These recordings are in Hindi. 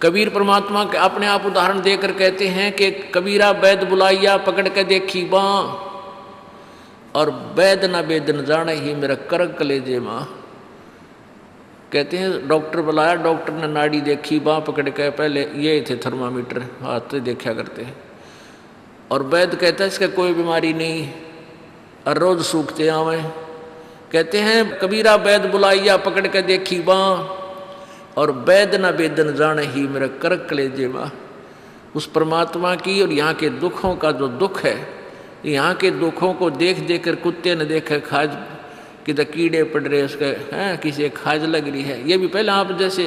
कबीर परमात्मा के अपने आप उदाहरण देकर कहते हैं कि कबीरा वैद बुलाइया पकड़ के देखी बाँ, और वैद न वेद न जाने ही मेरा करक कलेजे माँ। कहते हैं डॉक्टर बुलाया, डॉक्टर ने नाड़ी देखी, बाँ पकड़ के, पहले ये थे थर्मामीटर हाथ से देखा करते हैं, और वैद कहता है इसका कोई बीमारी नहीं और रोज सूखते आवे। कहते हैं कबीरा वैद बुलाइया पकड़ के देखी बाँ, और वैद न वेद न जाने ही मेरा करक कलेजे माँ। उस परमात्मा की और यहाँ के दुखों का जो दुख है, यहाँ के दुखों को देख देख कर कुत्ते ने देखे खाज किधर कीड़े पड़ रहे उसके हैं, किसी खाज लग रही है। ये भी पहले आप जैसे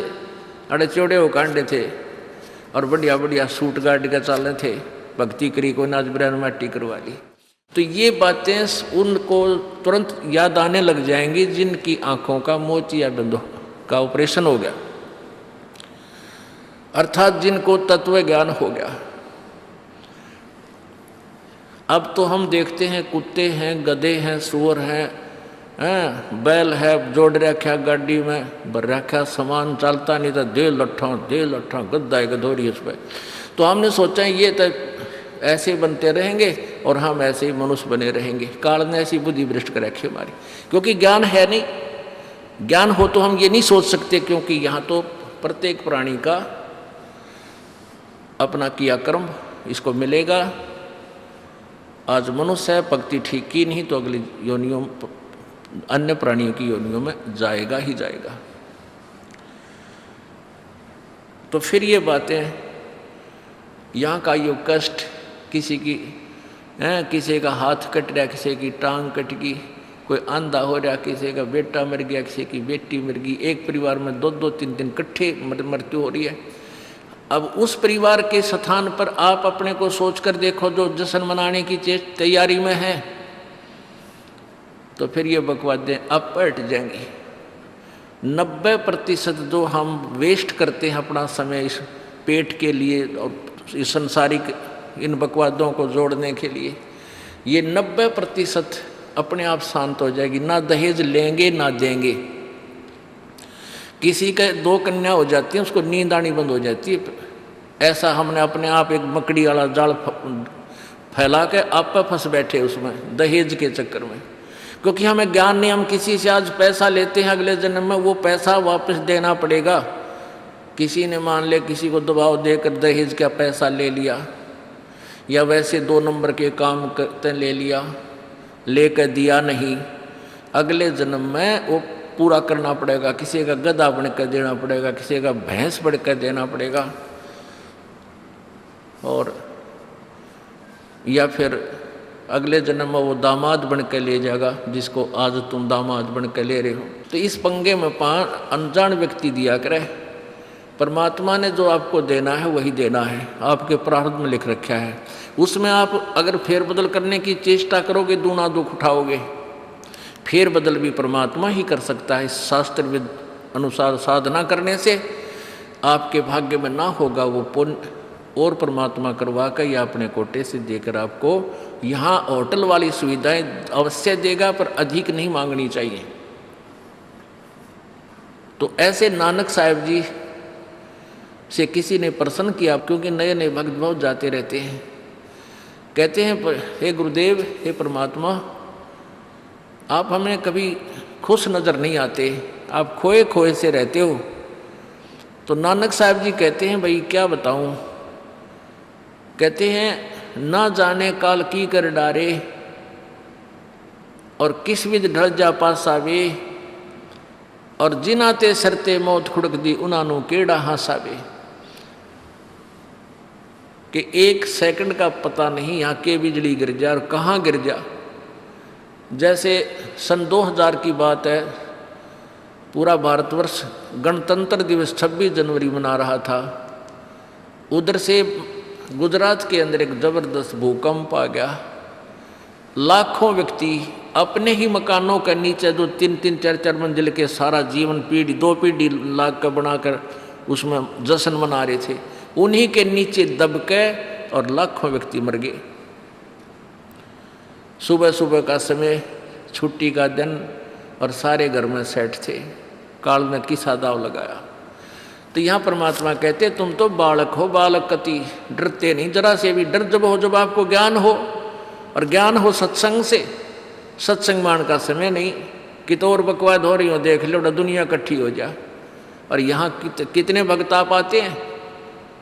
अड़े चौड़े हो कांडे थे और बढ़िया बढ़िया सूट गाड़ के चाले थे, भक्ति करी को नाच बिरान माटी करवा ली। तो ये बातें उनको तुरंत याद आने लग जाएंगी जिनकी आंखों का मोतिया बिंदु का ऑपरेशन हो गया, अर्थात जिनको तत्व ज्ञान हो गया। अब तो हम देखते हैं कुत्ते हैं, गधे हैं, सुअर हैं, बैल है, जोड़ रखा गाड़ी में भर रखा सामान, चलता नहीं था, दे लट्ठा गद्दा है गधोरी उस पर। तो हमने सोचा ये तो ऐसे बनते रहेंगे और हम ऐसे ही मनुष्य बने रहेंगे। काल ने ऐसी बुद्धि भ्रष्ट कर रखी हमारी, क्योंकि ज्ञान है नहीं। ज्ञान हो तो हम ये नहीं सोच सकते, क्योंकि यहाँ तो प्रत्येक प्राणी का अपना किया कर्म इसको मिलेगा। आज मनुष्य है, भक्ति ठीक की नहीं तो अगली योनियों अन्य प्राणियों की योनियों में जाएगा ही जाएगा। तो फिर ये बातें, यहाँ का यो कष्ट, किसी की किसी का हाथ कट रहा, किसी की टांग कट गई, कोई अंधा हो रहा, किसी का बेटा मर गया, किसी की बेटी मर गई, एक परिवार में 2-2 3-3 इकट्ठे मृत्यु हो रही है। अब उस परिवार के स्थान पर आप अपने को सोचकर देखो जो जश्न मनाने की तैयारी में है, तो फिर ये बकवादें अब पलट जाएंगी। 90% जो हम वेस्ट करते हैं अपना समय इस पेट के लिए और इस संसारिक इन बकवादों को जोड़ने के लिए, ये 90% अपने आप शांत हो जाएगी। ना दहेज लेंगे ना देंगे। किसी के 2 कन्या हो जाती है, उसको नींद आनी बंद हो जाती है। ऐसा हमने अपने आप एक मकड़ी वाला जाल फैला के आप पे फंस बैठे उसमें दहेज के चक्कर में, क्योंकि हमें ज्ञान नहीं। हम किसी से आज पैसा लेते हैं, अगले जन्म में वो पैसा वापस देना पड़ेगा। किसी ने मान ले किसी को दबाव देकर दहेज का पैसा ले लिया, या वैसे 2 नंबर के काम करते ले लिया, लेकर दिया नहीं, अगले जन्म में वो पूरा करना पड़ेगा। किसी का गधा बन कर देना पड़ेगा, किसी का भैंस बन कर देना पड़ेगा, और या फिर अगले जन्म में वो दामाद बन कर ले जाएगा जिसको आज तुम दामाद बन कर ले रहे हो। तो इस पंगे में अनजान व्यक्ति दिया करे। परमात्मा ने जो आपको देना है वही देना है, आपके प्रारब्ध में लिख रखा है। उसमें आप अगर फेरबदल करने की चेष्टा करोगे दूना दुख उठाओगे। फेरबदल भी परमात्मा ही कर सकता है। शास्त्र अनुसार साधना करने से आपके भाग्य में ना होगा वो पुण्य, और परमात्मा करवा कर या अपने कोटे से देकर आपको यहाँ होटल वाली सुविधाएं अवश्य देगा, पर अधिक नहीं मांगनी चाहिए। तो ऐसे नानक साहब जी से किसी ने प्रश्न किया, क्योंकि नए नए भक्त बहुत जाते रहते हैं। कहते हैं हे गुरुदेव, हे परमात्मा, आप हमें कभी खुश नज़र नहीं आते, आप खोए खोए से रहते हो। तो नानक साहब जी कहते हैं भाई क्या बताऊं। कहते हैं ना जाने काल की कर डारे, और किस विध ढल जा पासावे, और जिनाते सरते मौत खुड़क दी उनानू केड़ा हासावे। कि 1 सेकंड का पता नहीं यहाँ के बिजली गिर जा और कहाँ गिर जा। जैसे सन 2000 की बात है, पूरा भारतवर्ष गणतंत्र दिवस 26 जनवरी मना रहा था। उधर से गुजरात के अंदर एक जबरदस्त भूकंप आ गया। लाखों व्यक्ति अपने ही मकानों के नीचे जो 3-3 4-4 मंजिल के सारा जीवन पीढ़ी 2 पीढ़ी लाख का बनाकर उसमें जश्न मना रहे थे, उन्हीं के नीचे दब के और लाखों व्यक्ति मर गए। सुबह सुबह का समय, छुट्टी का दिन, और सारे घर में सेट थे। काल ने किसा दाव लगाया। तो यहाँ परमात्मा कहते तुम तो बालक हो, बालक कति डरते नहीं जरा से भी। डर जब हो जब आपको ज्ञान हो, और ज्ञान हो सत्संग से। सत्संग मान का समय नहीं कि तो और बकवाद हो रही हो, देख लो दुनिया इकट्ठी हो जा। और यहाँ कितने भक्त आ पाते हैं,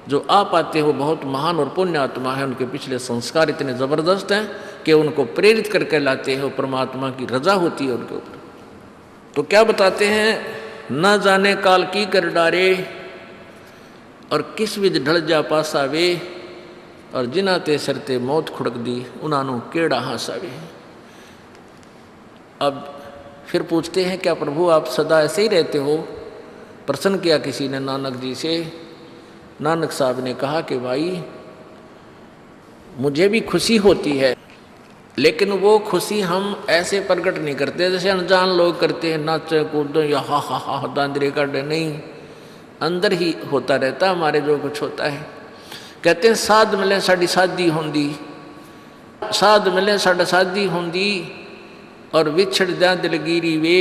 जो आ पाते हैं वो बहुत महान और पुण्य आत्मा है, उनके पिछले संस्कार इतने ज़बरदस्त हैं कि उनको प्रेरित करके लाते हैं, वो परमात्मा की रजा होती है उनके ऊपर। तो क्या बताते हैं, न जाने काल की कर डारे, और किस विध ढल जा पासावे, और जिना ते सरते मौत खुड़क दी, उन्होंने केड़ा हासावे। अब फिर पूछते हैं क्या प्रभु आप सदा ऐसे ही रहते हो? प्रश्न किया किसी ने नानक जी से। नानक साहब ने कहा कि भाई मुझे भी खुशी होती है, लेकिन वो खुशी हम ऐसे प्रकट नहीं करते जैसे अनजान लोग करते हैं, नाचे कूदो या हा हा हा दांदरे काटे। नहीं, अंदर ही होता रहता हमारे जो कुछ होता है। कहते हैं साध मिले साड़ी शादी होंदी, साध मिले साड़ा शादी होंदी, और विछड़ जा दिलगिरी वे,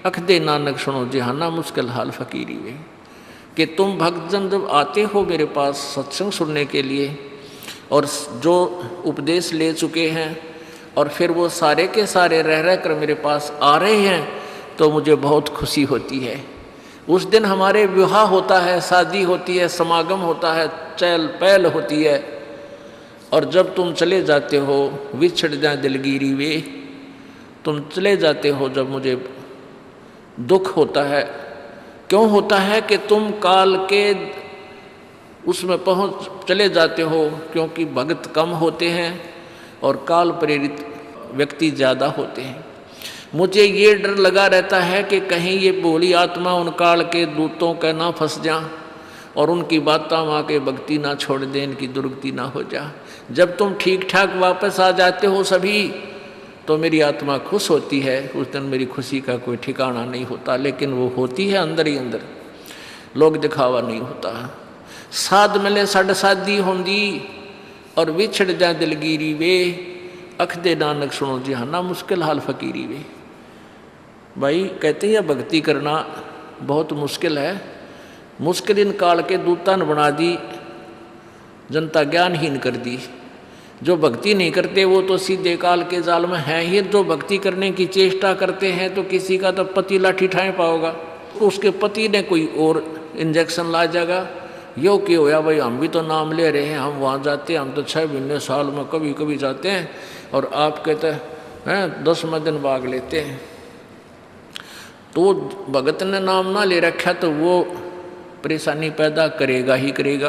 अखदे नानक सुनो जहाना मुश्किल हाल फकीरी वे। कि तुम भक्तजन जब आते हो मेरे पास सत्संग सुनने के लिए, और जो उपदेश ले चुके हैं, और फिर वो सारे के सारे रह कर मेरे पास आ रहे हैं, तो मुझे बहुत खुशी होती है। उस दिन हमारे विवाह होता है, शादी होती है, समागम होता है, चहल पहल होती है। और जब तुम चले जाते हो, विछड़ जाए दिलगिरी वे, तुम चले जाते हो जब मुझे दुख होता है। क्यों होता है कि तुम काल के उसमें पहुँच चले जाते हो, क्योंकि भक्त कम होते हैं और काल प्रेरित व्यक्ति ज़्यादा होते हैं। मुझे ये डर लगा रहता है कि कहीं ये भोली आत्मा उन काल के दूतों का ना फंस जा, और उनकी बातों माँ के भक्ति ना छोड़ दें, इनकी दुर्गति ना हो जा। जब तुम ठीक ठाक वापस आ जाते हो सभी, तो मेरी आत्मा खुश होती है। उस दिन मेरी खुशी का कोई ठिकाना नहीं होता, लेकिन वो होती है अंदर ही अंदर, लोग दिखावा नहीं होता। साध मिले साड़ शादी होंदी, और विछड़ जा दिलगिरी वे, अखदे नानक सुनो जहाना मुश्किल हाल फकीरी वे। भाई कहते हैं भक्ति करना बहुत मुश्किल है। मुश्किल इन काल के दूता ने बना दी, जनता ज्ञानहीन कर दी। जो भक्ति नहीं करते वो तो सीधे काल के जाल में हैं ही। जो भक्ति करने की चेष्टा करते हैं तो किसी का तो पति लाठी ठाए पाओगा, उसके पति ने कोई और इंजेक्शन ला जाएगा। यो कि होया भाई हम भी तो नाम ले रहे हैं, हम वहाँ जाते हैं, हम तो 6 महीने साल में कभी कभी जाते हैं, और आप कहते हैं 10वें दिन भाग लेते हैं। तो भगत ने नाम ना ले रखा तो वो परेशानी पैदा करेगा ही करेगा।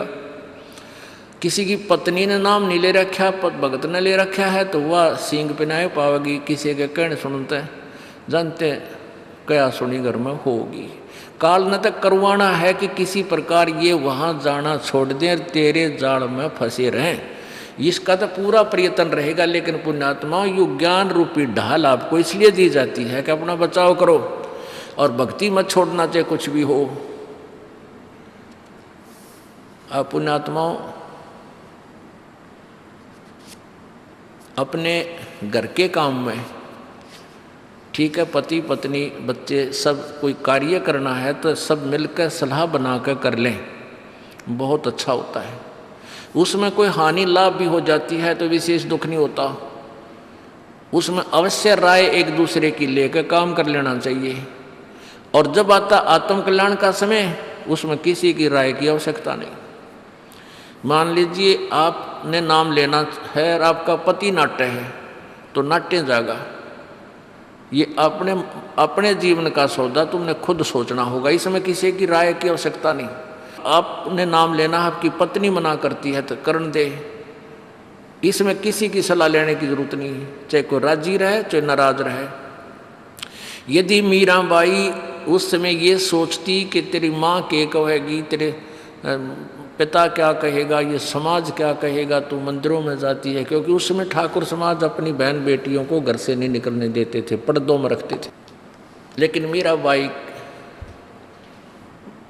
किसी की पत्नी ने नाम नहीं ले रखा, भगत ने ले रखा है, तो वह सींग पिनाए पावेगी। किसी के कहने सुनते जानते क्या सुनी घर में होगी। काल न तक करवाना है कि किसी प्रकार ये वहाँ जाना छोड़ दें, तेरे जाल में फंसे रहें। इसका तो पूरा प्रयत्न रहेगा। लेकिन पुण्यात्माओं, यु ज्ञान रूपी ढाल आपको इसलिए दी जाती है कि अपना बचाव करो, और भक्ति मत छोड़ना चाहे कुछ भी हो। आप पुण्यात्माओं अपने घर के काम में, ठीक है, पति पत्नी बच्चे सब कोई कार्य करना है तो सब मिलकर सलाह बनाकर कर लें, बहुत अच्छा होता है। उसमें कोई हानि लाभ भी हो जाती है तो विशेष दुख नहीं होता। उसमें अवश्य राय एक दूसरे की लेकर काम कर लेना चाहिए। और जब आता आत्म कल्याण का समय, उसमें किसी की राय की आवश्यकता नहीं। मान लीजिए आपने नाम लेना है और आपका पति नाट्य है, तो नाट्य जाएगा। ये अपने जीवन का सौदा तुमने खुद सोचना होगा, इसमें किसी की राय की आवश्यकता नहीं। आपने नाम लेना, आपकी पत्नी मना करती है तो करण दे, इसमें किसी की सलाह लेने की जरूरत नहीं, चाहे कोई राजी रहे चाहे नाराज रहे। यदि मीराबाई उस समय ये सोचती कि तेरी माँ क्या कहेगी, तेरे पिता क्या कहेगा, ये समाज क्या कहेगा, तू मंदिरों में जाती है, क्योंकि उस समय ठाकुर समाज अपनी बहन बेटियों को घर से नहीं निकलने देते थे, पर्दों में रखते थे। लेकिन मीराबाई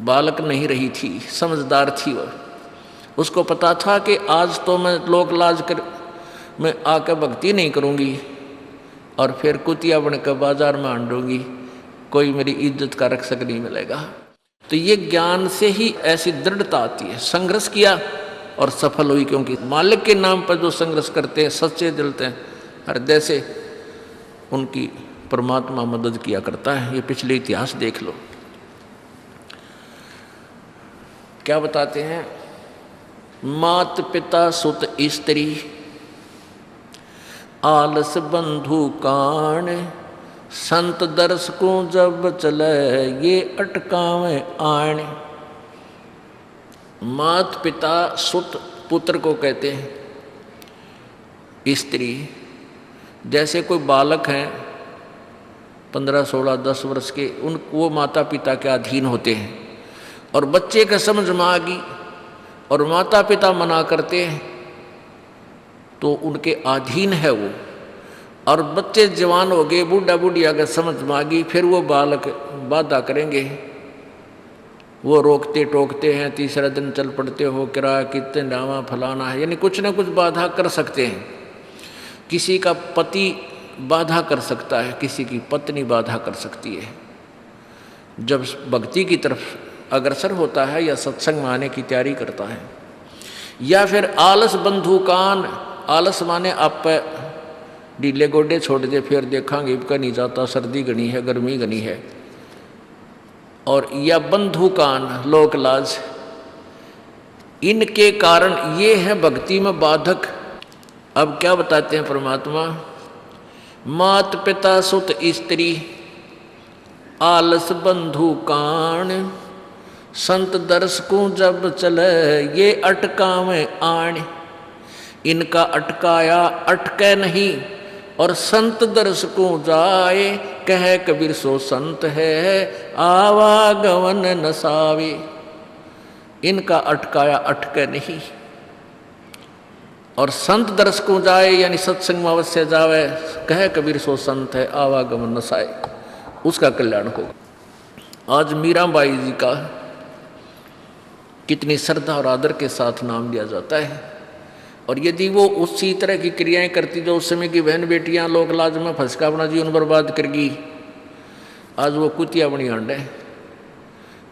बालक नहीं रही थी, समझदार थी। वह उसको पता था कि आज तो मैं लोक लाज कर मैं आकर भक्ति नहीं करूँगी और फिर कुतिया बनकर बाजार में आंडूंगी, कोई मेरी इज्जत का रक्षक नहीं मिलेगा। तो ये ज्ञान से ही ऐसी दृढ़ता आती है। संघर्ष किया और सफल हुई, क्योंकि मालिक के नाम पर जो संघर्ष करते हैं सच्चे दिल से हृदय से, उनकी परमात्मा मदद किया करता है। ये पिछले इतिहास देख लो। क्या बताते हैं? मात पिता सुत स्त्री आलस बंधु कान, संत दर्श को जब चले ये अटकावे आण। मात पिता सुत पुत्र को कहते हैं। स्त्री जैसे कोई बालक हैं 15, 16, 10 वर्ष के, वो माता पिता के अधीन होते हैं। और बच्चे का समझ में आ गई और माता पिता मना करते हैं तो उनके अधीन है वो। और बच्चे जवान हो गए, बूढ़ा बूढ़ी अगर समझ में आ गई, फिर वो बालक बाधा करेंगे, वो रोकते टोकते हैं। तीसरा दिन चल पड़ते हो, किराया कितने डावा फलाना है, यानी कुछ ना कुछ बाधा कर सकते हैं। किसी का पति बाधा कर सकता है, किसी की पत्नी बाधा कर सकती है। जब भक्ति की तरफ अग्रसर होता है या सत्संग में आने की तैयारी करता है। या फिर आलस बंधु कान, आलस माने आप ढीले गोडे छोड़ दे, फिर देखांगे इबका नहीं जाता, सर्दी घनी है, गर्मी घनी है। और या बंधु कान, लोक लाज, इनके कारण ये है भक्ति में बाधक। अब क्या बताते हैं परमात्मा? मात पिता सुत स्त्री आलस बंधु कान, संत दर्श को जब चले ये अटकावे आण। इनका अटकाया अटके नहीं, और संत दर्श को जाए कह कबीर सो संत है आवागमन नसावे। इनका अटकाया अटके नहीं, और संत दर्श को जाए यानी सत्संग में अवश्य जावे, कह कबीर सो संत है आवागमन नसाए, उसका कल्याण होगा। आज मीराबाई जी का कितनी श्रद्धा और आदर के साथ नाम लिया जाता है। और यदि वो उसी तरह की क्रियाएं करती जो उस समय की बहन बेटियां लोक लाज में फंस का अपना जीवन बर्बाद करगी, आज वो कुतिया बनी आंड है।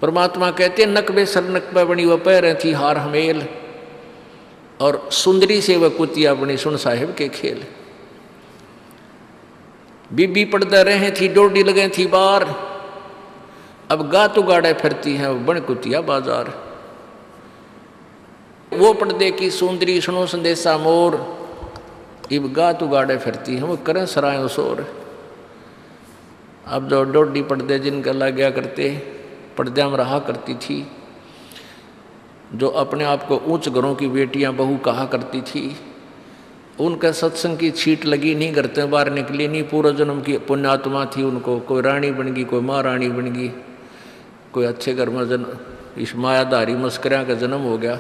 परमात्मा कहते हैं नकबे सर नकबे बनी वह पैर थी हार हमेल, और सुंदरी से वह कुतिया बनी सुन साहिब के खेल। बीबी पड़दा रहे थी डोडी लगे थी बार, अब गा तो गाड़े फिरती हैं बन कुतिया बाजार। वो पर्दे की सुंदरी सुनो संदेशा मोर, इब गा तो गाड़े फिरती हैं वो करें सराय शोर। अब जो डोडी पर्दे जिनका लग गया करते, पर्दे में रहा करती थी, जो अपने आप को ऊंच घरों की बेटियां बहू कहा करती थी, उनका सत्संग की छीट लगी नहीं, करते बाहर निकली नहीं। पूर्व जन्म की पुण्यात्मा थी, उनको कोई रानी बन गई, कोई महारानी बन गई, कोई अच्छे घर में जन्म, इस मायाधारी मस्करिया का जन्म हो गया।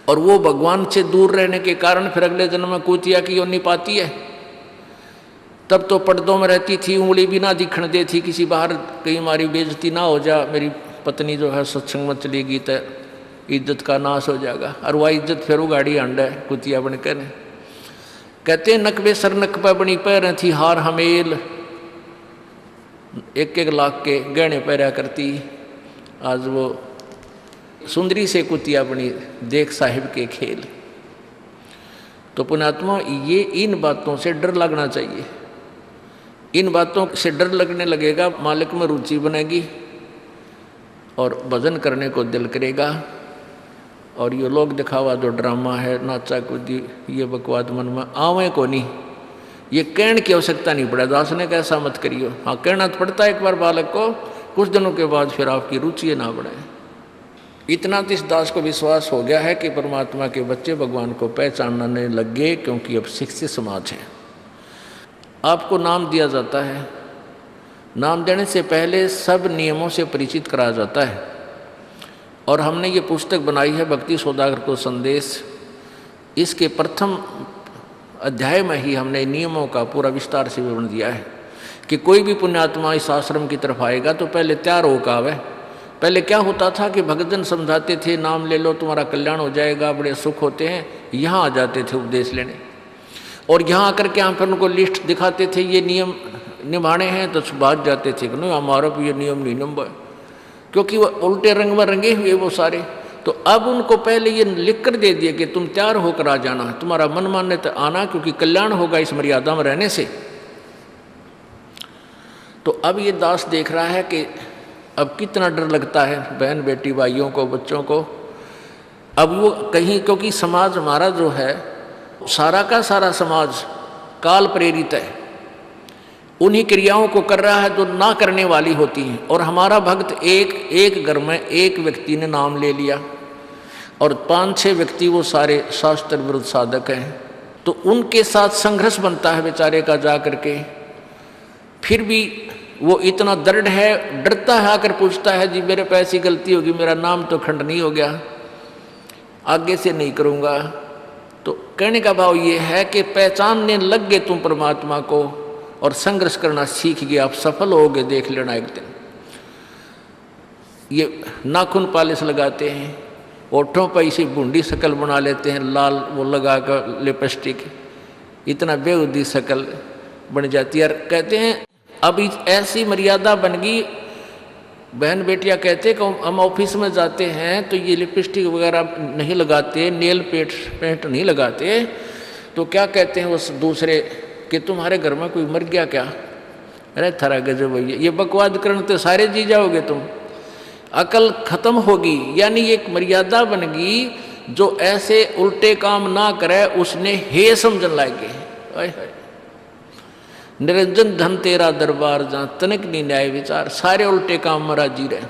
और वो भगवान से दूर रहने के कारण फिर अगले जन्म में कुतिया की योनि पाती है। तब तो पर्दों में रहती थी, उंगली भी ना दिखने देती, किसी बाहर कहीं हमारी बेइज्जती ना हो जा, मेरी पत्नी जो है सत्संग में चलेगी तो इज्जत का नाश हो जाएगा। और वह इज्जत फिर उगाड़ी अंड है कुतिया बनकर। कहते नकबे सर नकबा बनी पैर थी हार हमेल, 1-1 लाख के गहने पहरा करती, आज वो सुंदरी से कुतिया बनी देख साहिब के खेल। तो पुण्यात्मा ये इन बातों से डर लगना चाहिए। इन बातों से डर लगने लगेगा, मालिक में रुचि बनेगी और भजन करने को दिल करेगा। और ये लोग दिखावा जो ड्रामा है, नाचा कूदी, ये बकवाद मन में आवे को नहीं, ये कहने की आवश्यकता नहीं पड़े। दास ने कैसा मत करियो, हाँ कहना तो पड़ता है एक बार बालक को, कुछ दिनों के बाद फिर आपकी रुचि ना बढ़े। इतना तो इस दास को विश्वास हो गया है कि परमात्मा के बच्चे भगवान को पहचानने लग गए, क्योंकि अब शिक्षित समाज है। आपको नाम दिया जाता है, नाम देने से पहले सब नियमों से परिचित कराया जाता है। और हमने ये पुस्तक बनाई है भक्ति सौदागर को संदेश, इसके प्रथम अध्याय में ही हमने नियमों का पूरा विस्तार से विवरण दिया है कि कोई भी पुण्यात्मा इस आश्रम की तरफ आएगा तो पहले तैयार होकर आवे। पहले क्या होता था कि भक्तजन समझाते थे नाम ले लो तुम्हारा कल्याण हो जाएगा, बड़े सुख होते हैं, यहाँ आ जाते थे उपदेश लेने। और यहाँ आकर के हम फिर उनको लिस्ट दिखाते थे, ये नियम निभाने हैं, तो बात जाते थे कि नहीं हमारा भी ये नियम नहीं नंबर। क्योंकि वो उल्टे रंग में रंगे हुए वो सारे। तो अब उनको पहले ये लिख कर दे दिया कि तुम तैयार होकर आ जाना, तुम्हारा मन मानने तो आना, क्योंकि कल्याण होगा इस मर्यादा में रहने से। तो अब ये दास देख रहा है कि अब कितना डर लगता है बहन बेटी भाइयों को, बच्चों को। अब वो कहीं, क्योंकि समाज हमारा जो है सारा का सारा समाज काल प्रेरित है, उन्हीं क्रियाओं को कर रहा है जो ना करने वाली होती हैं। और हमारा भक्त एक घर में एक व्यक्ति ने नाम ले लिया और 5-6 व्यक्ति वो सारे शास्त्र विरुद्ध साधक हैं, तो उनके साथ संघर्ष बनता है बेचारे का जा करके। फिर भी वो इतना दृढ़ है, डरता है, आकर पूछता है जी मेरे पे ऐसी गलती होगी, मेरा नाम तो खंड नहीं हो गया, आगे से नहीं करूँगा। तो कहने का भाव ये है कि पहचानने लग गए तुम परमात्मा को और संघर्ष करना सीख गए, आप सफल होगे, देख लेना एक दिन। ये नाखून पालिश लगाते हैं, ओठों पर इसी बूंदी शक्ल बना लेते हैं, लाल वो लगा कर लिपस्टिक, इतना बेहुदी शक्ल बन जाती है। कहते हैं अब ऐसी मर्यादा बन गई, बहन बेटियां कहते हैं कि हम ऑफिस में जाते हैं तो ये लिपस्टिक वगैरह नहीं लगाते, नेल पेंट नहीं लगाते, तो क्या कहते हैं उस दूसरे कि तुम्हारे घर में कोई मर गया क्या? अरे थारा गजब भैया, ये बकवाद करने तो सारे जी जाओगे तुम, अकल खत्म होगी। यानी एक मर्यादा बन गई, जो ऐसे उल्टे काम ना करे उसने हे समझन लागे। निरंजन धन तेरा दरबार जहाँ तनिक नहीं न्याय विचार, सारे उल्टे काम में राजी रहे।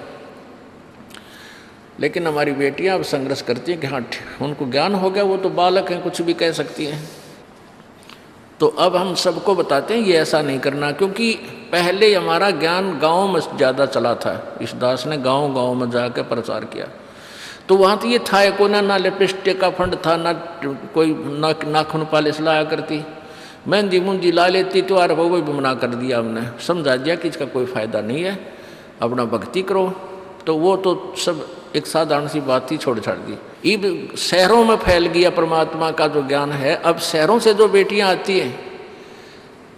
लेकिन हमारी बेटियां अब संघर्ष करती हैं कि हाँ उनको ज्ञान हो गया, वो तो बालक हैं, कुछ भी कह सकती हैं। तो अब हम सबको बताते हैं ये ऐसा नहीं करना, क्योंकि पहले हमारा ज्ञान गाँव में ज़्यादा चला था। इस दास ने गाँव में जाकर प्रचार किया, तो वहाँ तो ये था को ना लिपस्टिक का फंड था, ना कोई नाखून पालिश लाया करती, मेहंदी मुंदी ला लेती, तो यार वो भी मना कर दिया हमने, समझा दिया कि इसका कोई फ़ायदा नहीं है, अपना भक्ति करो। तो वो तो सब एक साधारण सी बात ही छोड़ छाड़ दी। अब शहरों में फैल गया परमात्मा का जो ज्ञान है। अब शहरों से जो बेटियां आती हैं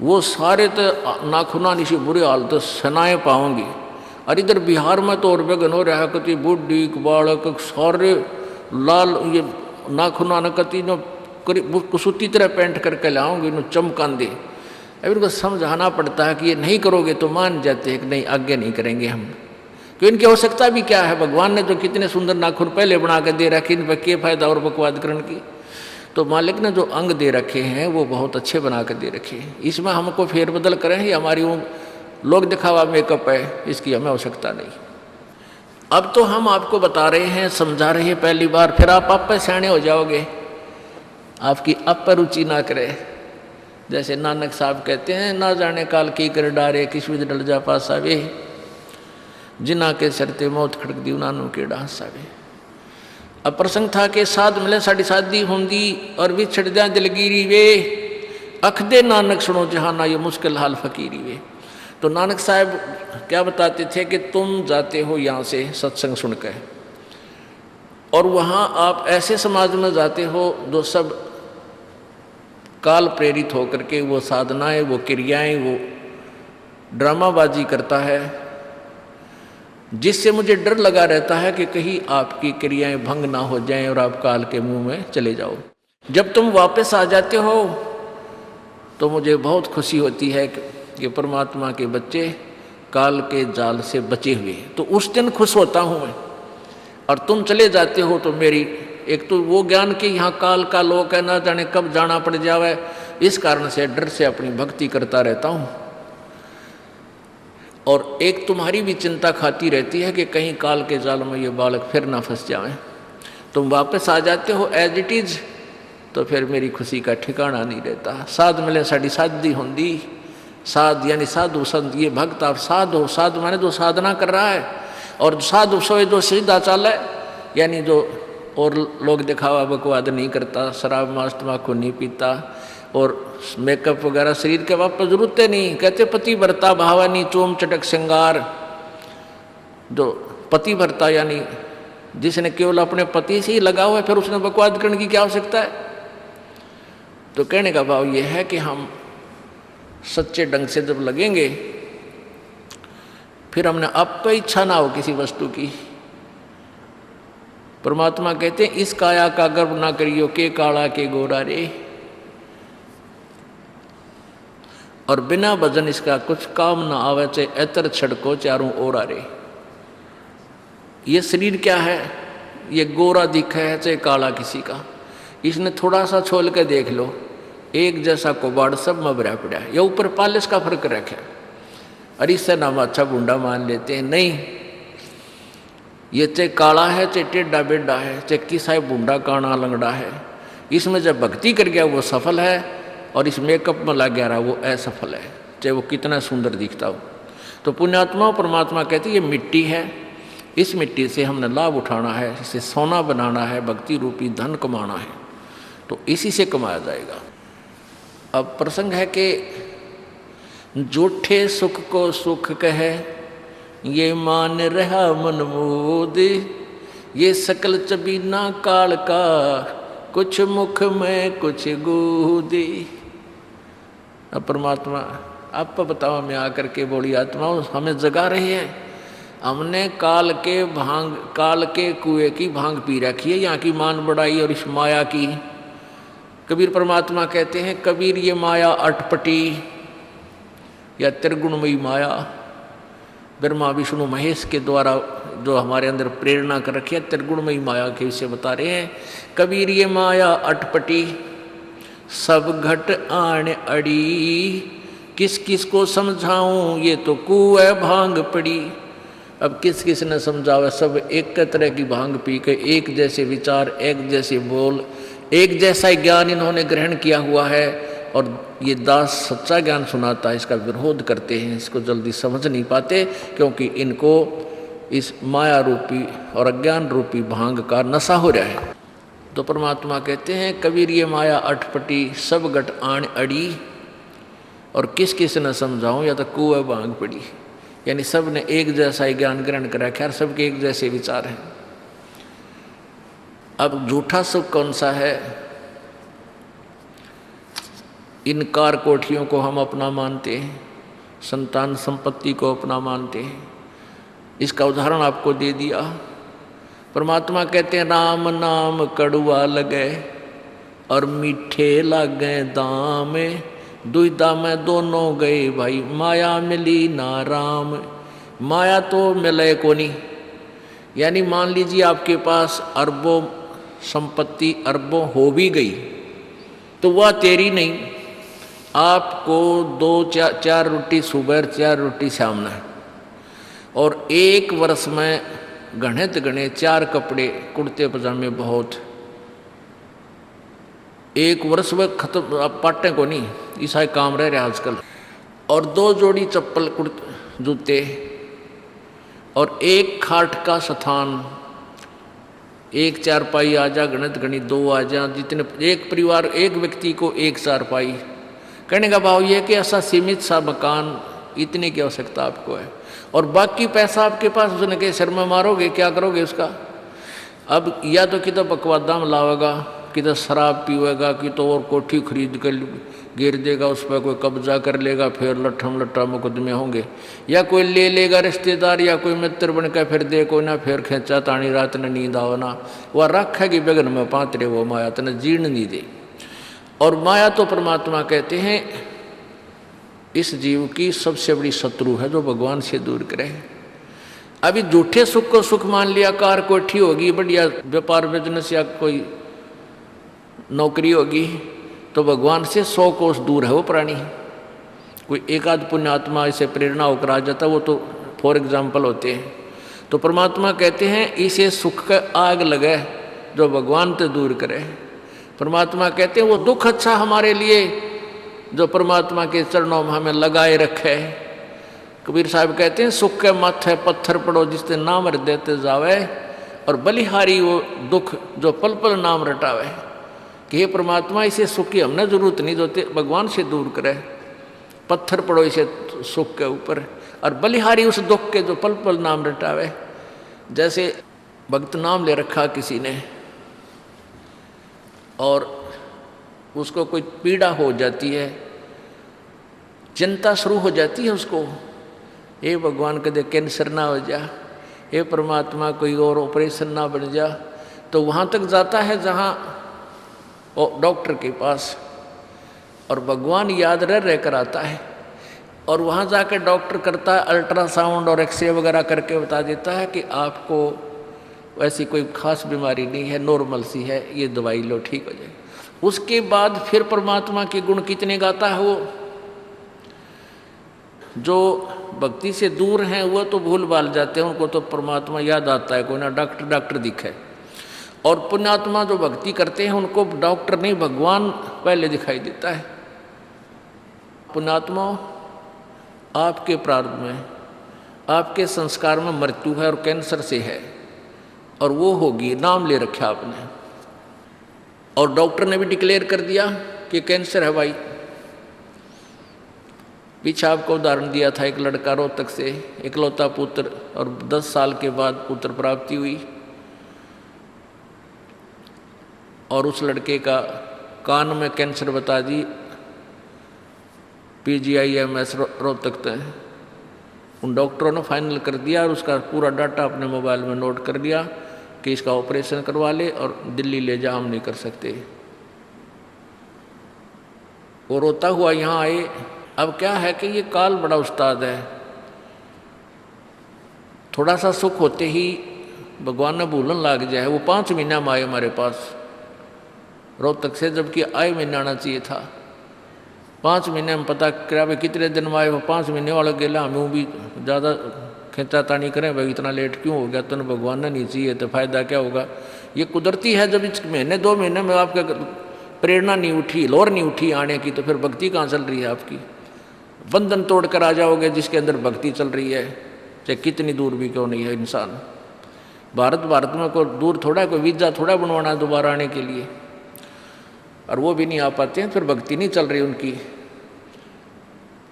वो सारे तो नाखुना निशी बुरे हाल तो सनाए पाओगी। और इधर बिहार में तो और बेगन हो रहा कति बुढ़ी बालक सारे लाल ये नाखुना न कति न कुसुती तरह पेंट करके लाओगे, न चमकान दे। अब इनको समझाना पड़ता है कि ये नहीं करोगे तो मान जाते हैं कि नहीं आगे नहीं करेंगे हम, क्यों इनकी आवश्यकता भी क्या है? भगवान ने जो कितने सुंदर नाखून पहले बना के दे रखे, इन पर क्या फायदा और बकवाद करने की? तो मालिक ने जो अंग दे रखे हैं वो बहुत अच्छे बना के दे रखे हैं, इसमें हमको फेरबदल करें, ये हमारी वो लोग दिखावा मेकअप है, इसकी हमें आवश्यकता नहीं। अब तो हम आपको बता रहे हैं, समझा रहे हैं पहली बार, फिर आप पे सियाने हो जाओगे, आपकी अब पर रुचि ना करे। जैसे नानक साहब कहते हैं, ना जाने काल की कर डारे, किस विध डल जा पासा वे, जिना के सरते मौत खड़क दी नानू के डांसा वे। अब प्रसंग था कि साध मिले साड़ी शादी होंगी और भी छड़ जा दिलगिरी वे, अख दे नानक सुनो जहाना ये मुश्किल हाल फकीरी वे। तो नानक साहब क्या बताते थे कि तुम जाते हो यहाँ से सत्संग सुनकर, और वहाँ आप ऐसे समाज में जाते हो जो सब काल प्रेरित होकर के वो साधनाएं, वो क्रियाएं, वो ड्रामाबाजी करता है, जिससे मुझे डर लगा रहता है कि कहीं आपकी क्रियाएं भंग ना हो जाएं और आप काल के मुंह में चले जाओ। जब तुम वापस आ जाते हो तो मुझे बहुत खुशी होती है कि परमात्मा के बच्चे काल के जाल से बचे हुए, तो उस दिन खुश होता हूँ मैं। और तुम चले जाते हो तो मेरी एक तो वो ज्ञान कि यहाँ काल का लोक है, ना जाने कब जाना पड़ जावे, इस कारण से डर से अपनी भक्ति करता रहता हूँ। और एक तुम्हारी भी चिंता खाती रहती है कि कहीं काल के जाल में ये बालक फिर ना फंस जाए। तुम वापस आ जाते हो एज इट इज़, तो फिर मेरी खुशी का ठिकाना नहीं रहता। साध मिले साड़ी शादी होंगी, साध यानी साधु संत, ये भक्त आप साध हो, साध माने जो साधना कर रहा है, और साधु सोए जो सीधा चाल है, यानी जो और लोग दिखावा बकवाद नहीं करता, शराब मांस तम्बाकू नहीं पीता, और मेकअप वगैरह शरीर के वापस जरूरत नहीं। कहते पति भरता भावानी चोम चटक श्रृंगार, जो पति भरता यानी जिसने केवल अपने पति से ही लगा हुआ है, फिर उसने बकवाद करने की क्या आवश्यकता है? तो कहने का भाव यह है कि हम सच्चे ढंग से जब लगेंगे, फिर हमने अब तो इच्छा ना हो किसी वस्तु की। परमात्मा कहते हैं इस काया का गर्व ना करियो के काला के गोरा रे, और बिना भजन इसका कुछ काम ना आवे, चाहे एतर छड़को चारों ओर रे। ये शरीर क्या है, ये गोरा दिखा है चाहे काला किसी का, इसने थोड़ा सा छोल के देख लो, एक जैसा कोबाड़ सब में भरा पड़ा है। ये ऊपर पालिश का फर्क रखे, और इससे नाम अच्छा बूंदा मान लेते हैं। नहीं, ये चाहे काला है चाहे टेढ़ा बेढ़ा है, चाहे किसा बूंदा काना लंगड़ा है, इसमें जब भक्ति कर गया वो सफल है, और इस मेकअप में लग गया रहा वो असफल है, चाहे वो कितना सुंदर दिखता हो। तो पुण्यात्मा परमात्मा कहते ये मिट्टी है, इस मिट्टी से हमने लाभ उठाना है, इसे सोना बनाना है, भक्ति रूपी धन कमाना है, तो इसी से कमाया जाएगा। अब प्रसंग है कि झूठे सुख को सुख कहे, ये मान रहा मन मोद, ये सकल चबीना काल का, कुछ मुख में कुछ गोदी। अब परमात्मा आप बताओ, मैं आकर के बोली आत्माओं हमें जगा रही है, हमने काल के कुएं की भांग पी रखी है, यहाँ की मान बढ़ाई और इस माया की। कबीर परमात्मा कहते हैं कबीर ये माया अटपटी या त्रिगुणमयी माया, ब्रह्मा विष्णु महेश के द्वारा जो हमारे अंदर प्रेरणा कर रखी है, त्रिगुणमयी माया के विषय बता रहे हैं। कबीर ये माया अटपटी सब घट आण अड़ी, किस किस को समझाऊं ये तो कुएं भांग पड़ी। अब किस किस ने समझावा, सब एक तरह की भांग पी के एक जैसे विचार, एक जैसे बोल, एक जैसा ज्ञान इन्होंने ग्रहण किया हुआ है, और ये दास सच्चा ज्ञान सुनाता है इसका विरोध करते हैं, इसको जल्दी समझ नहीं पाते, क्योंकि इनको इस माया रूपी और अज्ञान रूपी भांग का नशा हो रहा है। तो परमात्मा कहते हैं कबीर ये माया अटपटी सब घट आण अड़ी, और किस किस न समझाऊं या तो कुएं भांग पड़ी, यानी सब ने एक जैसा ही ज्ञान ग्रहण कर रखा है, सबके एक जैसे विचार हैं। अब झूठा सुख कौन सा है, इन कार कोठियों को हम अपना मानते हैं, संतान संपत्ति को अपना मानते हैं। इसका उदाहरण आपको दे दिया। परमात्मा कहते हैं राम नाम कड़ुआ लगे और मीठे लागे दाम, दुविधा में दोनों गए भाई, माया मिली ना राम। माया तो मिले को नहीं, यानी मान लीजिए आपके पास अरबों संपत्ति अरबों हो भी गई तो वह तेरी नहीं, आपको 2-4 रोटी सुबह 4 रोटी शाम है, और एक वर्ष में गणे 4 कपड़े कुर्ते पजामे बहुत, एक वर्ष में खत्म। अब पाटे को नहीं, ऐसा काम रह रहा आजकल, और 2 जोड़ी चप्पल कुर्ते जूते, और एक खाट का स्थान, एक चारपाई आ जा, गणित 2 आ जा, जितने एक परिवार एक व्यक्ति को एक चारपाई। कहने का भाव यह कि ऐसा सीमित सा मकान, इतने की आवश्यकता आपको है, और बाकी पैसा आपके पास उसने के सिर में मारोगे, क्या करोगे उसका। अब या तो कि तो बकवादा में लावेगा, कि तो शराब पीवेगा, कि तो और कोठी खरीद कर गिर देगा, उस पर कोई कब्जा कर लेगा, फिर लट्ठा मुकदमे होंगे, या कोई ले लेगा रिश्तेदार या कोई मित्र बन कर फिर दे को ना, फिर खेचा तानी रात ने नींद आओ ना, वह रखेगी बेगन में पातरे, वो माया तने जीर्ण नहीं दे। और माया तो परमात्मा कहते हैं इस जीव की सबसे बड़ी शत्रु है, जो भगवान से दूर करे। अभी झूठे सुख को सुख मान लिया, कार कोठी होगी, बढ़िया व्यापार बिजनेस या कोई नौकरी होगी, तो भगवान से 100 कोस दूर है वो प्राणी। कोई एक आध पुण्यात्मा इसे प्रेरणा होकर आ जाता, वो तो फॉर एग्जाम्पल होते हैं। तो परमात्मा कहते हैं इसे सुख का आग लगे जो भगवान से दूर करे। परमात्मा कहते हैं वो दुख अच्छा हमारे लिए जो परमात्मा के चरणों में हमें लगाए रखे। कबीर साहब कहते हैं सुख के माथे पत्थर पड़ो जिससे नाम रट देते जावे, और बलिहारी वो दुख जो पल पल नाम रटावे। कि हे परमात्मा इसे सुख की हमने जरूरत नहीं, जो भगवान से दूर करे। पत्थर पड़ो इसे सुख के ऊपर, और बलिहारी उस दुख के जो पल पल नाम रटावे। जैसे भक्त नाम ले रखा किसी ने और उसको कोई पीड़ा हो जाती है, चिंता शुरू हो जाती है उसको, हे भगवान कदे कैंसर ना हो जा, हे परमात्मा कोई और ऑपरेशन ना बन जा। तो वहाँ तक जाता है जहाँ डॉक्टर के पास, और भगवान याद रह कर आता है, और वहाँ जाकर डॉक्टर करता है अल्ट्रासाउंड और एक्सरे वगैरह करके बता देता है कि आपको वैसी कोई खास बीमारी नहीं है, नॉर्मल सी है, ये दवाई लो ठीक हो जाए। उसके बाद फिर परमात्मा के गुण कितने गाता है वो। जो भक्ति से दूर हैं वो तो भूल भाल जाते हैं, उनको तो परमात्मा याद आता है, कोई ना डॉक्टर दिखे। और पुण्यात्मा जो भक्ति करते हैं उनको डॉक्टर नहीं भगवान पहले दिखाई देता है। पुण्यात्मा, आपके प्रारब्ध में, आपके संस्कार में मृत्यु है और कैंसर से है, और वो होगी, नाम ले रखा आपने, और डॉक्टर ने भी डिक्लेयर कर दिया कि कैंसर है भाई। पीछे आपको उदाहरण दिया था, एक लड़का रोहतक से, इकलौता पुत्र, और 10 साल के बाद पुत्र प्राप्ति हुई, और उस लड़के का कान में कैंसर बता दी, PGIMS रोहतक तक। उन डॉक्टरों ने फाइनल कर दिया और उसका पूरा डाटा अपने मोबाइल में नोट कर लिया कि इसका ऑपरेशन करवा ले और दिल्ली ले जा, हम नहीं कर सकते। वो रोता हुआ यहाँ आए। अब क्या है कि ये काल बड़ा उस्ताद है, थोड़ा सा सुख होते ही भगवान ने भूलन लाग जाए। वो 5 महीना में आए हमारे पास रोहतक से, जबकि आए महीना आना चाहिए था। 5 महीने में पता करा भाई कितने दिन में आए, वो 5 महीने वाला गेला। हमें भी ज़्यादा खींचातानी करें भाई इतना लेट क्यों हो गया, तो भगवान ने नहीं चाहिए तो फ़ायदा क्या होगा। ये कुदरती है, जब इस महीने 2 महीने में आपका प्रेरणा नहीं उठी, लोर नहीं उठी आने की, तो फिर भक्ति कहाँ चल रही है आपकी। बंधन तोड़ कर आ जाओगे जिसके अंदर भक्ति चल रही है, चाहे कितनी दूर भी क्यों नहीं है इंसान। भारत में कोई दूर थोड़ा, कोई वीज़ा थोड़ा बनवाना है दोबारा आने के लिए, और वो भी नहीं आ पाते हैं, फिर भक्ति नहीं चल रही उनकी।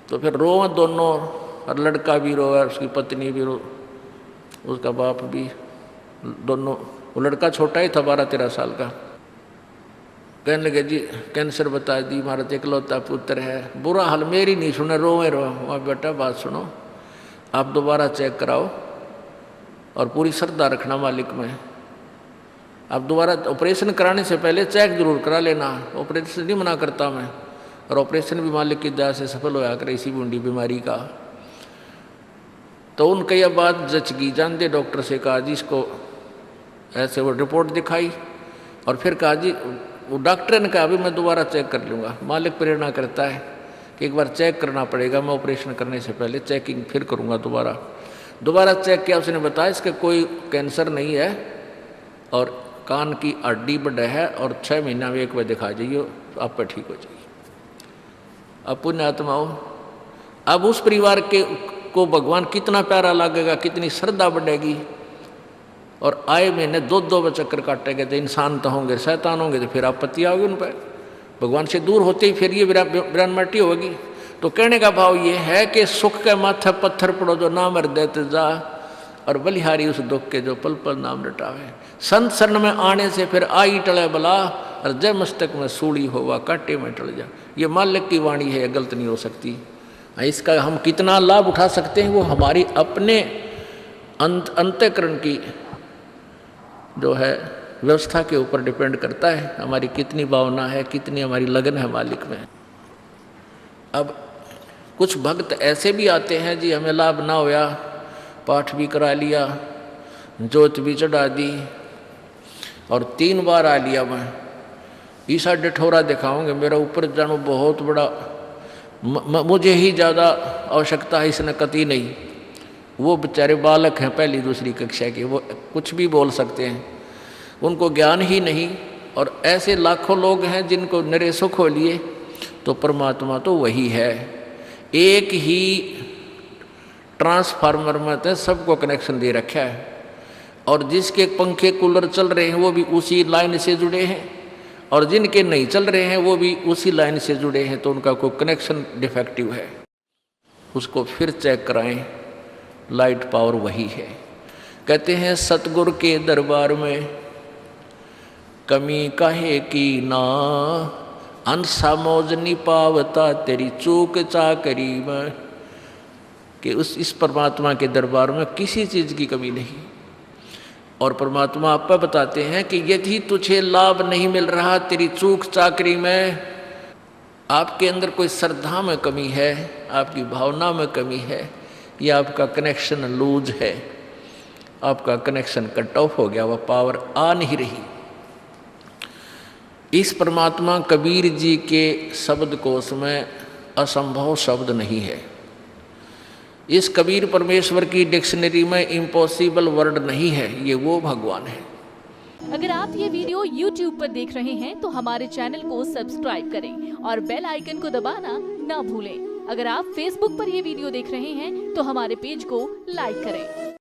तो फिर रो दोनों, और लड़का भी रो और उसकी पत्नी भी रो, उसका बाप भी, दोनों। वो लड़का छोटा ही था, 12-13 साल का। कहने लगे जी कैंसर बता दी, हमारा इकलौता पुत्र है। बुरा हाल, मेरी नहीं सुने, रोए रो। वहाँ बेटा बात सुनो, आप दोबारा चेक कराओ और पूरी श्रद्धा रखना मालिक में। आप दोबारा ऑपरेशन कराने से पहले चेक जरूर करा लेना, ऑपरेशन नहीं मना करता मैं, और ऑपरेशन भी मालिक की दया से सफल होया करे इसी बूंदी बीमारी का। तो उनके यह बात जच गई, जानते डॉक्टर से कहा जी इसको ऐसे, वो रिपोर्ट दिखाई, और फिर कहा जी, वो डॉक्टर ने कहा अभी मैं दोबारा चेक कर लूँगा। मालिक प्रेरणा करता है कि एक बार चेक करना पड़ेगा, मैं ऑपरेशन करने से पहले चेकिंग फिर करूँगा। दोबारा चेक किया, उसने बताया इसका कोई कैंसर नहीं है, और कान की हड्डी बढ़ है, और 6 महीना में एक बार दिखा जाइए, आप पर ठीक हो जाइए। अब पुण्यात्माओं, अब उस परिवार को भगवान कितना प्यारा लगेगा, कितनी श्रद्धा बढ़ेगी। और आए महीने 2 चक्कर काटेंगे, तो इंसान तो होंगे, शैतान होंगे, तो फिर आपत्ति आओगी उन पर। भगवान से दूर होते ही फिर ये विरानमाटी होगी। तो कहने का भाव ये है कि सुख के माथे पत्थर पड़ो जो नाम हृदय जा, और बलिहारी उस दुख के जो पल पल नाम रटावे। संत शरण में आने से फिर आई टले बला, और जय मस्तक में सूड़ी होवा काटे में टल जा। ये मालिक की वाणी है, गलत नहीं हो सकती। इसका हम कितना लाभ उठा सकते हैं वो हमारी अपने अंतःकरण की जो है व्यवस्था के ऊपर डिपेंड करता है। हमारी कितनी भावना है, कितनी हमारी लगन है मालिक में। अब कुछ भक्त ऐसे भी आते हैं जी, हमें लाभ ना होया, पाठ भी करा लिया, जोत भी चढ़ा दी, और 3 बार आ लिया मैं, ईसा डठोरा दिखाऊंगे, मेरा ऊपर जानो बहुत बड़ा, मुझे ही ज़्यादा आवश्यकता है, इसने कती नहीं। वो बेचारे बालक हैं 1ली 2री कक्षा के, वो कुछ भी बोल सकते हैं, उनको ज्ञान ही नहीं। और ऐसे लाखों लोग हैं जिनको निरे सुख हो लिए। तो परमात्मा तो वही है, एक ही ट्रांसफार्मर में तो सबको कनेक्शन दे रखा है, और जिसके पंखे कूलर चल रहे हैं वो भी उसी लाइन से जुड़े हैं, और जिनके नहीं चल रहे हैं वो भी उसी लाइन से जुड़े हैं। तो उनका कोई कनेक्शन डिफेक्टिव है, उसको फिर चेक कराएं, लाइट पावर वही है। कहते हैं सतगुरु के दरबार में कमी काहे की ना, अंसा मौज नहीं पावता तेरी चूक चाकरी में। कि इस परमात्मा के दरबार में किसी चीज़ की कमी नहीं। और परमात्मा आपको बताते हैं कि यदि तुझे लाभ नहीं मिल रहा तेरी चूक चाकरी में, आपके अंदर कोई श्रद्धा में कमी है, आपकी भावना में कमी है, या आपका कनेक्शन लूज है, आपका कनेक्शन कट ऑफ हो गया, वह पावर आ नहीं रही। इस परमात्मा कबीर जी के शब्द कोश में असंभव शब्द नहीं है। इस कबीर परमेश्वर की डिक्शनरी में इम्पॉसिबल वर्ड नहीं है, ये वो भगवान है। अगर आप ये वीडियो YouTube पर देख रहे हैं तो हमारे चैनल को सब्सक्राइब करें और बेल आइकन को दबाना ना भूलें। अगर आप Facebook पर ये वीडियो देख रहे हैं तो हमारे पेज को लाइक करें।